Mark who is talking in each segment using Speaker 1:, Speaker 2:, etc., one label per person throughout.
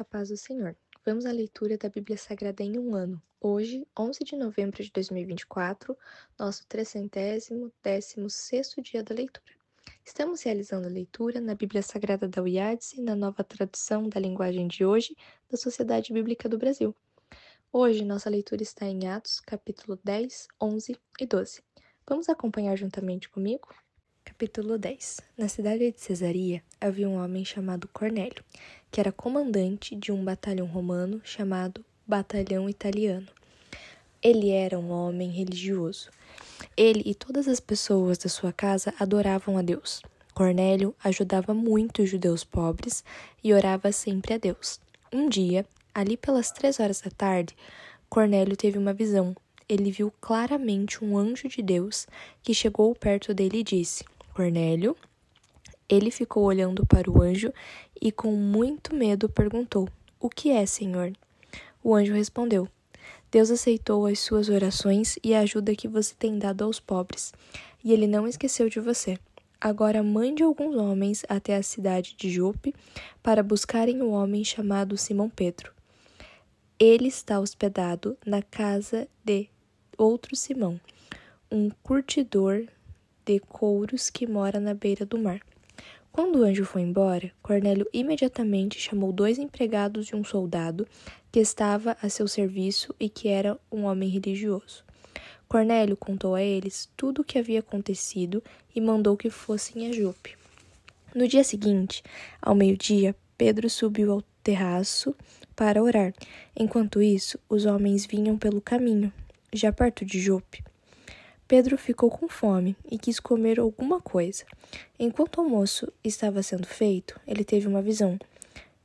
Speaker 1: A paz do Senhor. Vamos à leitura da Bíblia Sagrada em um ano. Hoje, 11 de novembro de 2024, nosso 316º dia da leitura. Estamos realizando a leitura na Bíblia Sagrada da UiADSE, na nova tradução da linguagem de hoje da Sociedade Bíblica do Brasil. Hoje, nossa leitura está em Atos, capítulo 10, 11 e 12. Vamos acompanhar juntamente comigo? Capítulo 10. Na cidade de Cesaria havia um homem chamado Cornélio, que era comandante de um batalhão romano chamado Batalhão Italiano. Ele era um homem religioso. Ele e todas as pessoas da sua casa adoravam a Deus. Cornélio ajudava muito os judeus pobres e orava sempre a Deus. Um dia, ali pelas 3 horas da tarde, Cornélio teve uma visão. Ele viu claramente um anjo de Deus que chegou perto dele e disse: Cornélio. Ele ficou olhando para o anjo e com muito medo perguntou: O que é, Senhor? O anjo respondeu: Deus aceitou as suas orações e a ajuda que você tem dado aos pobres, e ele não esqueceu de você. Agora mande alguns homens até a cidade de Jope para buscarem o homem chamado Simão Pedro. Ele está hospedado na casa de outro Simão, um curtidor de couros que mora na beira do mar. Quando o anjo foi embora, Cornélio imediatamente chamou 2 empregados e um soldado que estava a seu serviço e que era um homem religioso. Cornélio contou a eles tudo o que havia acontecido e mandou que fossem a Jope. No dia seguinte, ao meio-dia, Pedro subiu ao terraço para orar. Enquanto isso, os homens vinham pelo caminho, já perto de Jope. Pedro ficou com fome e quis comer alguma coisa. Enquanto o almoço estava sendo feito, ele teve uma visão.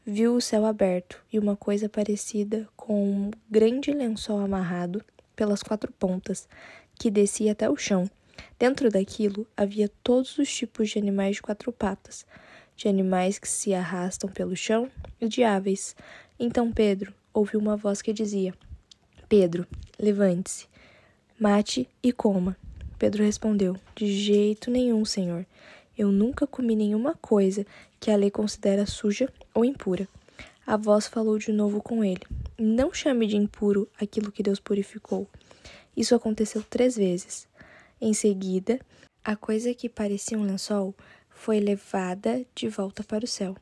Speaker 1: Viu o céu aberto e uma coisa parecida com um grande lençol amarrado pelas 4 pontas, que descia até o chão. Dentro daquilo havia todos os tipos de animais de 4 patas, de animais que se arrastam pelo chão e de aves. Então Pedro ouviu uma voz que dizia: Pedro, levante-se. Mate e coma. Pedro respondeu: De jeito nenhum, Senhor. Eu nunca comi nenhuma coisa que a lei considera suja ou impura. A voz falou de novo com ele: Não chame de impuro aquilo que Deus purificou. Isso aconteceu 3 vezes. Em seguida, a coisa que parecia um lençol foi levada de volta para o céu.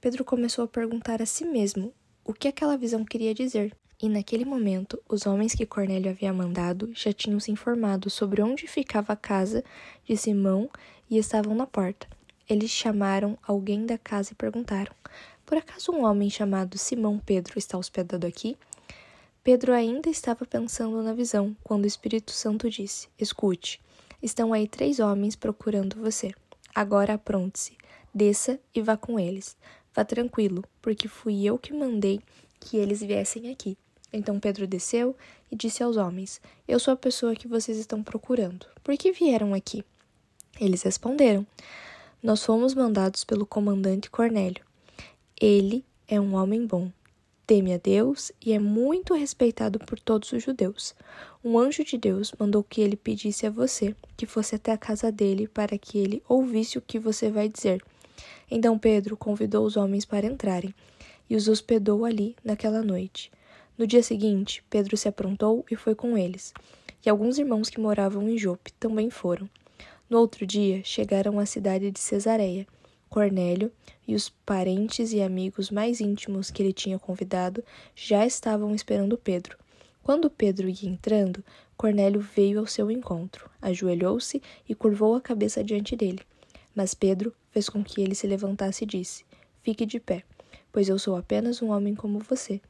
Speaker 1: Pedro começou a perguntar a si mesmo o que aquela visão queria dizer. E naquele momento, os homens que Cornélio havia mandado já tinham se informado sobre onde ficava a casa de Simão e estavam na porta. Eles chamaram alguém da casa e perguntaram: Por acaso um homem chamado Simão Pedro está hospedado aqui? Pedro ainda estava pensando na visão, quando o Espírito Santo disse: Escute, estão aí 3 homens procurando você. Agora apronte-se, desça e vá com eles. Vá tranquilo, porque fui eu que mandei que eles viessem aqui. Então Pedro desceu e disse aos homens: Eu sou a pessoa que vocês estão procurando. Por que vieram aqui? Eles responderam: Nós fomos mandados pelo comandante Cornélio. Ele é um homem bom, teme a Deus e é muito respeitado por todos os judeus. Um anjo de Deus mandou que ele pedisse a você que fosse até a casa dele para que ele ouvisse o que você vai dizer. Então Pedro convidou os homens para entrarem e os hospedou ali naquela noite. No dia seguinte, Pedro se aprontou e foi com eles, e alguns irmãos que moravam em Jope também foram. No outro dia, chegaram à cidade de Cesareia. Cornélio e os parentes e amigos mais íntimos que ele tinha convidado já estavam esperando Pedro. Quando Pedro ia entrando, Cornélio veio ao seu encontro, ajoelhou-se e curvou a cabeça diante dele. Mas Pedro fez com que ele se levantasse e disse: Fique de pé, pois eu sou apenas um homem como você.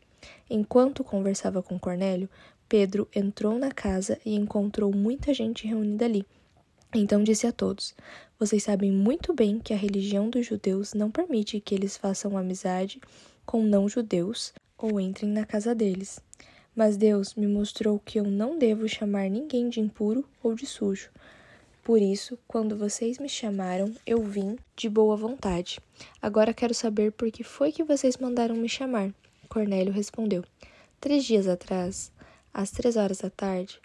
Speaker 1: Enquanto conversava com Cornélio, Pedro entrou na casa e encontrou muita gente reunida ali. Então disse a todos: Vocês sabem muito bem que a religião dos judeus não permite que eles façam amizade com não-judeus ou entrem na casa deles. Mas Deus me mostrou que eu não devo chamar ninguém de impuro ou de sujo. Por isso, quando vocês me chamaram, eu vim de boa vontade. Agora quero saber por que foi que vocês mandaram me chamar. Cornélio respondeu: 3 dias atrás, às 3 horas da tarde,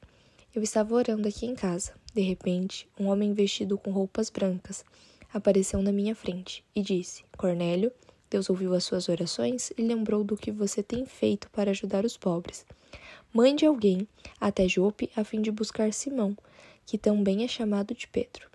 Speaker 1: eu estava orando aqui em casa. De repente, um homem vestido com roupas brancas apareceu na minha frente e disse: Cornélio, Deus ouviu as suas orações e lembrou do que você tem feito para ajudar os pobres. Mande alguém até Jope a fim de buscar Simão, que também é chamado de Pedro.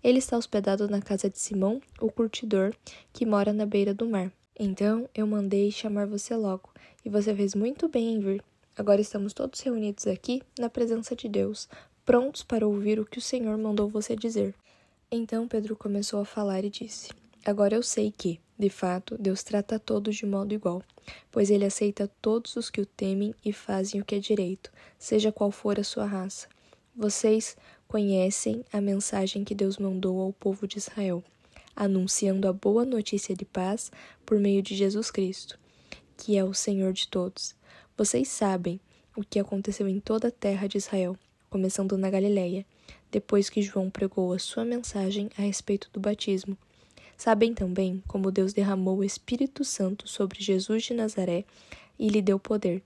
Speaker 1: Ele está hospedado na casa de Simão, o curtidor, que mora na beira do mar. Então eu mandei chamar você logo, e você fez muito bem em vir. Agora estamos todos reunidos aqui, na presença de Deus, prontos para ouvir o que o Senhor mandou você dizer. Então Pedro começou a falar e disse: Agora eu sei que, de fato, Deus trata a todos de modo igual, pois ele aceita todos os que o temem e fazem o que é direito, seja qual for a sua raça. Vocês conhecem a mensagem que Deus mandou ao povo de Israel, anunciando a boa notícia de paz por meio de Jesus Cristo, que é o Senhor de todos. Vocês sabem o que aconteceu em toda a terra de Israel, começando na Galileia, depois que João pregou a sua mensagem a respeito do batismo. Sabem também como Deus derramou o Espírito Santo sobre Jesus de Nazaré e lhe deu poder.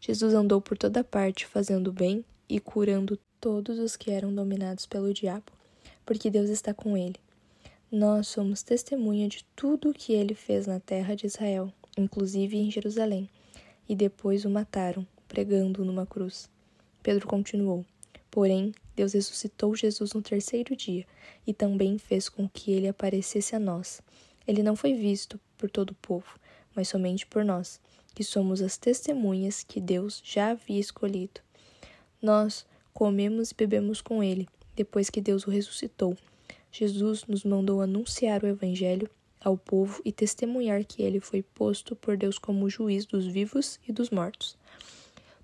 Speaker 1: Jesus andou por toda parte fazendo bem e curando todos os que eram dominados pelo diabo, porque Deus está com ele. Nós somos testemunha de tudo o que ele fez na terra de Israel, inclusive em Jerusalém, e depois o mataram, pregando-o numa cruz. Pedro continuou: Porém, Deus ressuscitou Jesus no terceiro dia e também fez com que ele aparecesse a nós. Ele não foi visto por todo o povo, mas somente por nós, que somos as testemunhas que Deus já havia escolhido. Nós comemos e bebemos com ele, depois que Deus o ressuscitou. Jesus nos mandou anunciar o Evangelho ao povo e testemunhar que ele foi posto por Deus como juiz dos vivos e dos mortos.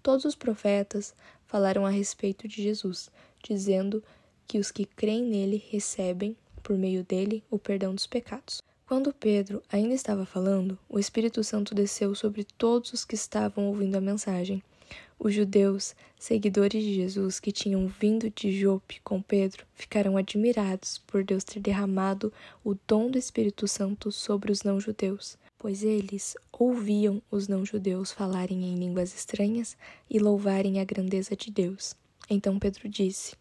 Speaker 1: Todos os profetas falaram a respeito de Jesus, dizendo que os que creem nele recebem, por meio dele, o perdão dos pecados. Quando Pedro ainda estava falando, o Espírito Santo desceu sobre todos os que estavam ouvindo a mensagem. Os judeus, seguidores de Jesus que tinham vindo de Jope com Pedro, ficaram admirados por Deus ter derramado o dom do Espírito Santo sobre os não-judeus, pois eles ouviam os não-judeus falarem em línguas estranhas e louvarem a grandeza de Deus. Então Pedro disse: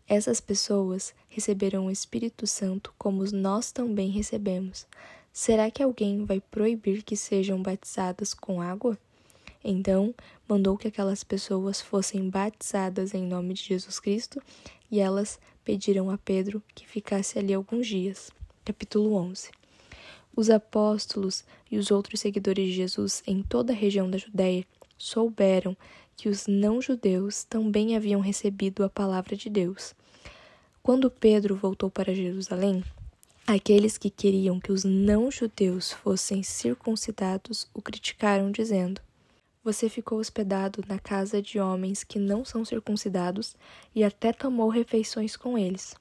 Speaker 1: Essas pessoas receberão o Espírito Santo como nós também recebemos. Será que alguém vai proibir que sejam batizadas com água? Então mandou que aquelas pessoas fossem batizadas em nome de Jesus Cristo e elas pediram a Pedro que ficasse ali alguns dias. Capítulo 11. Os apóstolos e os outros seguidores de Jesus em toda a região da Judéia souberam que os não-judeus também haviam recebido a palavra de Deus. Quando Pedro voltou para Jerusalém, aqueles que queriam que os não-judeus fossem circuncidados o criticaram, dizendo: Você ficou hospedado na casa de homens que não são circuncidados e até tomou refeições com eles.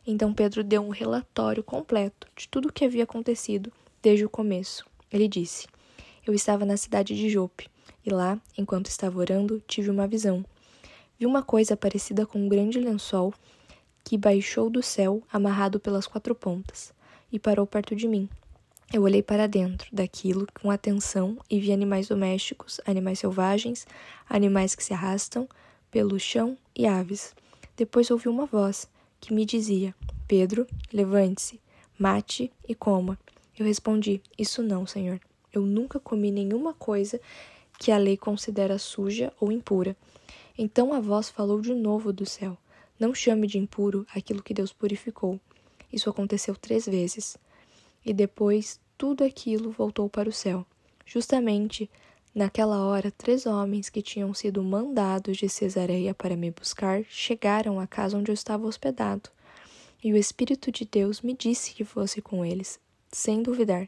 Speaker 1: Então Pedro deu um relatório completo de tudo o que havia acontecido desde o começo. Ele disse: Eu estava na cidade de Jope, e lá, enquanto estava orando, tive uma visão. Vi uma coisa parecida com um grande lençol que baixou do céu, amarrado pelas 4 pontas, e parou perto de mim. Eu olhei para dentro daquilo com atenção e vi animais domésticos, animais selvagens, animais que se arrastam pelo chão e aves. Depois ouvi uma voz que me dizia: Pedro, levante-se, mate e coma. Eu respondi: Isso não, Senhor. Eu nunca comi nenhuma coisa que a lei considera suja ou impura. Então a voz falou de novo do céu: Não chame de impuro aquilo que Deus purificou. Isso aconteceu 3 vezes. E depois tudo aquilo voltou para o céu. Justamente naquela hora, 3 homens que tinham sido mandados de Cesareia para me buscar chegaram à casa onde eu estava hospedado. E o Espírito de Deus me disse que fosse com eles, sem duvidar.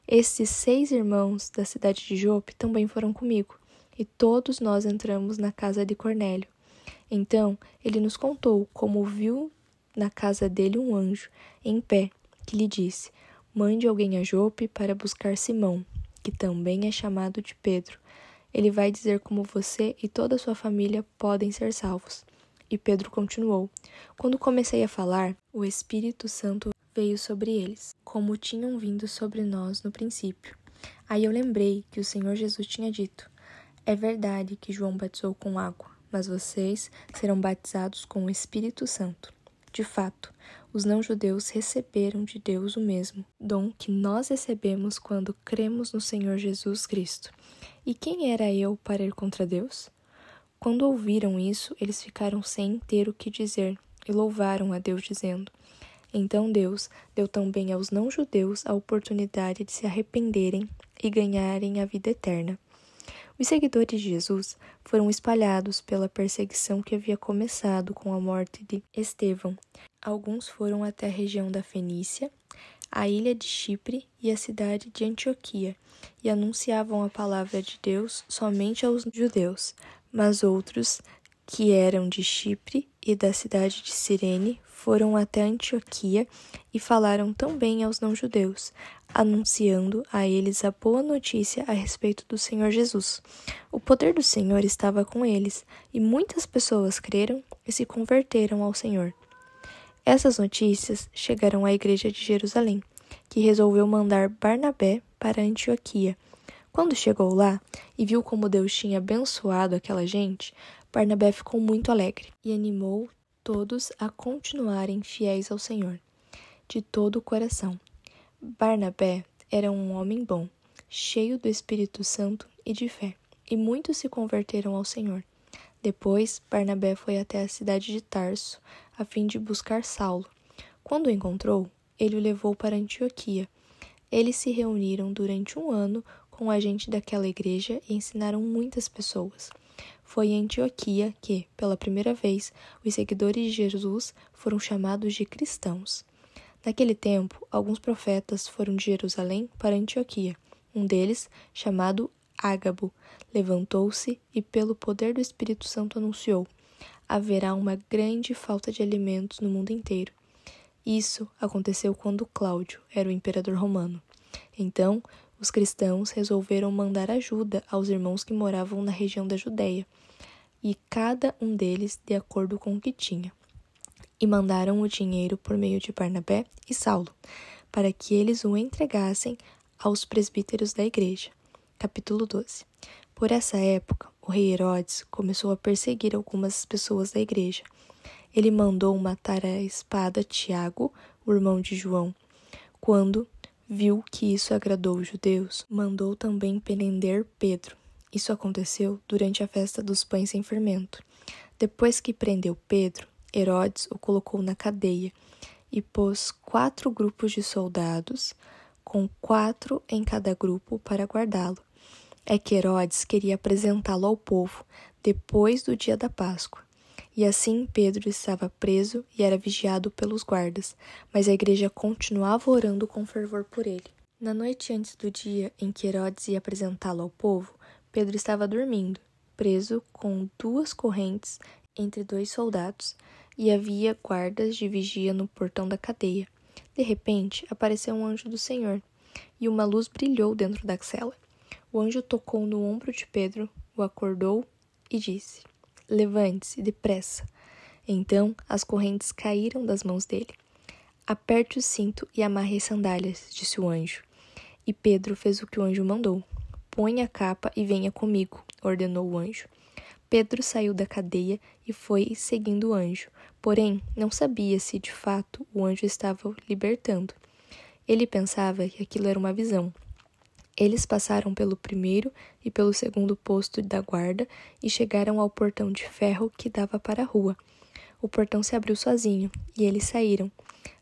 Speaker 1: Estes 6 irmãos da cidade de Jope também foram comigo, e todos nós entramos na casa de Cornélio. Então ele nos contou como viu na casa dele um anjo, em pé, que lhe disse: Mande alguém a Jope para buscar Simão, que também é chamado de Pedro. Ele vai dizer como você e toda a sua família podem ser salvos. E Pedro continuou: Quando comecei a falar, o Espírito Santo veio sobre eles, como tinham vindo sobre nós no princípio. Aí eu lembrei que o Senhor Jesus tinha dito: É verdade que João batizou com água, mas vocês serão batizados com o Espírito Santo. De fato, os não-judeus receberam de Deus o mesmo dom que nós recebemos quando cremos no Senhor Jesus Cristo. E quem era eu para ir contra Deus? Quando ouviram isso, eles ficaram sem ter o que dizer e louvaram a Deus, dizendo: Então Deus deu também aos não-judeus a oportunidade de se arrependerem e ganharem a vida eterna. Os seguidores de Jesus foram espalhados pela perseguição que havia começado com a morte de Estevão. Alguns foram até a região da Fenícia, a ilha de Chipre e a cidade de Antioquia, e anunciavam a palavra de Deus somente aos judeus. Mas outros, que eram de Chipre e da cidade de Cirene, foram até Antioquia e falaram também aos não-judeus, anunciando a eles a boa notícia a respeito do Senhor Jesus. O poder do Senhor estava com eles, e muitas pessoas creram e se converteram ao Senhor. Essas notícias chegaram à igreja de Jerusalém, que resolveu mandar Barnabé para Antioquia. Quando chegou lá e viu como Deus tinha abençoado aquela gente, Barnabé ficou muito alegre e animou todos a continuarem fiéis ao Senhor, de todo o coração. Barnabé era um homem bom, cheio do Espírito Santo e de fé, e muitos se converteram ao Senhor. Depois, Barnabé foi até a cidade de Tarso, a fim de buscar Saulo. Quando o encontrou, ele o levou para Antioquia. Eles se reuniram durante 1 ano com a gente daquela igreja e ensinaram muitas pessoas. Foi em Antioquia que, pela primeira vez, os seguidores de Jesus foram chamados de cristãos. Naquele tempo, alguns profetas foram de Jerusalém para Antioquia. Um deles, chamado Ágabo, levantou-se e, pelo poder do Espírito Santo, anunciou: haverá uma grande falta de alimentos no mundo inteiro. Isso aconteceu quando Cláudio era o imperador romano. Então, os cristãos resolveram mandar ajuda aos irmãos que moravam na região da Judéia, e cada um deles de acordo com o que tinha. E mandaram o dinheiro por meio de Barnabé e Saulo, para que eles o entregassem aos presbíteros da igreja. Capítulo 12. Por essa época, o rei Herodes começou a perseguir algumas pessoas da igreja. Ele mandou matar à espada Tiago, o irmão de João. Quando viu que isso agradou os judeus, mandou também prender Pedro. Isso aconteceu durante a festa dos pães sem fermento. Depois que prendeu Pedro, Herodes o colocou na cadeia e pôs 4 grupos de soldados, com 4 em cada grupo, para guardá-lo. É que Herodes queria apresentá-lo ao povo depois do dia da Páscoa. E assim Pedro estava preso e era vigiado pelos guardas, mas a igreja continuava orando com fervor por ele. Na noite antes do dia em que Herodes ia apresentá-lo ao povo, Pedro estava dormindo, preso com 2 correntes entre 2 soldados, e havia guardas de vigia no portão da cadeia. De repente, apareceu um anjo do Senhor, e uma luz brilhou dentro da cela. O anjo tocou no ombro de Pedro, o acordou e disse: levante-se depressa. Então as correntes caíram das mãos dele. Aperte o cinto e amarre as sandálias, disse o anjo. E Pedro fez o que o anjo mandou. Ponha a capa e venha comigo, ordenou o anjo. Pedro saiu da cadeia e foi seguindo o anjo, porém não sabia se de fato o anjo estava o libertando. Ele pensava que aquilo era uma visão. Eles passaram pelo primeiro e pelo segundo posto da guarda e chegaram ao portão de ferro que dava para a rua. O portão se abriu sozinho e eles saíram.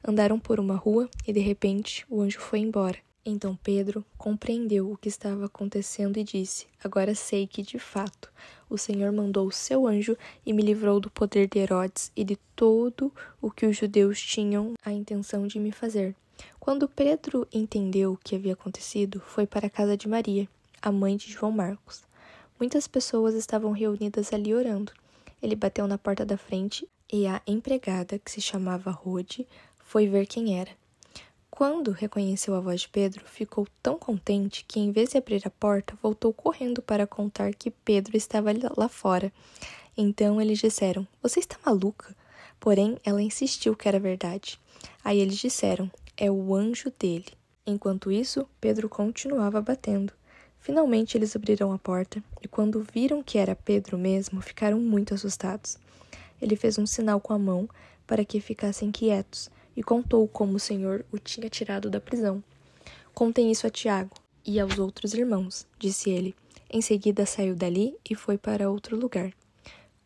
Speaker 1: Andaram por uma rua e de repente o anjo foi embora. Então Pedro compreendeu o que estava acontecendo e disse: agora sei que de fato o Senhor mandou o seu anjo e me livrou do poder de Herodes e de todo o que os judeus tinham a intenção de me fazer. Quando Pedro entendeu o que havia acontecido, foi para a casa de Maria, a mãe de João Marcos. Muitas pessoas estavam reunidas ali orando. Ele bateu na porta da frente e a empregada, que se chamava Rode, foi ver quem era. Quando reconheceu a voz de Pedro, ficou tão contente que, em vez de abrir a porta, voltou correndo para contar que Pedro estava lá fora. Então eles disseram: você está maluca? Porém, ela insistiu que era verdade. Aí eles disseram: é o anjo dele. Enquanto isso, Pedro continuava batendo. Finalmente eles abriram a porta e, quando viram que era Pedro mesmo, ficaram muito assustados. Ele fez um sinal com a mão para que ficassem quietos e contou como o Senhor o tinha tirado da prisão. Contem isso a Tiago e aos outros irmãos, disse ele. Em seguida saiu dali e foi para outro lugar.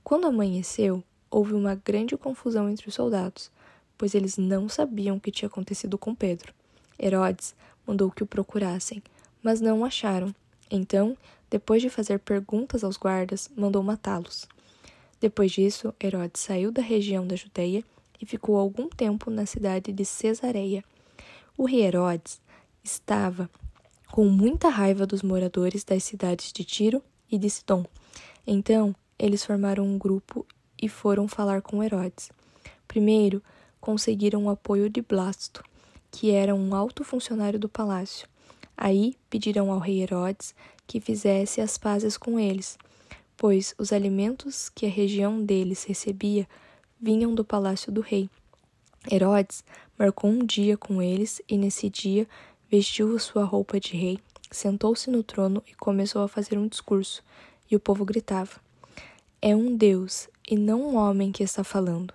Speaker 1: Quando amanheceu, houve uma grande confusão entre os soldados, pois eles não sabiam o que tinha acontecido com Pedro. Herodes mandou que o procurassem, mas não o acharam. Então, depois de fazer perguntas aos guardas, mandou matá-los. Depois disso, Herodes saiu da região da Judeia e ficou algum tempo na cidade de Cesareia. O rei Herodes estava com muita raiva dos moradores das cidades de Tiro e de Sidom. Então, eles formaram um grupo e foram falar com Herodes. Primeiro, conseguiram o apoio de Blasto, que era um alto funcionário do palácio. Aí, pediram ao rei Herodes que fizesse as pazes com eles, pois os alimentos que a região deles recebia vinham do palácio do rei. Herodes marcou um dia com eles e, nesse dia, vestiu sua roupa de rei, sentou-se no trono e começou a fazer um discurso, e o povo gritava: "É um Deus, e não um homem que está falando."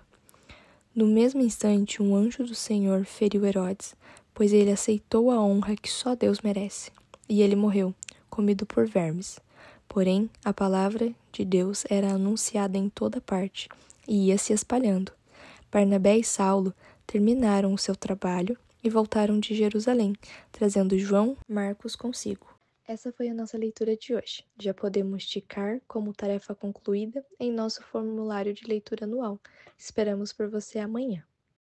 Speaker 1: No mesmo instante, um anjo do Senhor feriu Herodes, pois ele aceitou a honra que só Deus merece, e ele morreu, comido por vermes. Porém, a palavra de Deus era anunciada em toda parte, e ia se espalhando. Barnabé e Saulo terminaram o seu trabalho e voltaram de Jerusalém, trazendo João Marcos consigo. Essa foi a nossa leitura de hoje. Já podemos ticar como tarefa concluída em nosso formulário de leitura anual. Esperamos por você amanhã.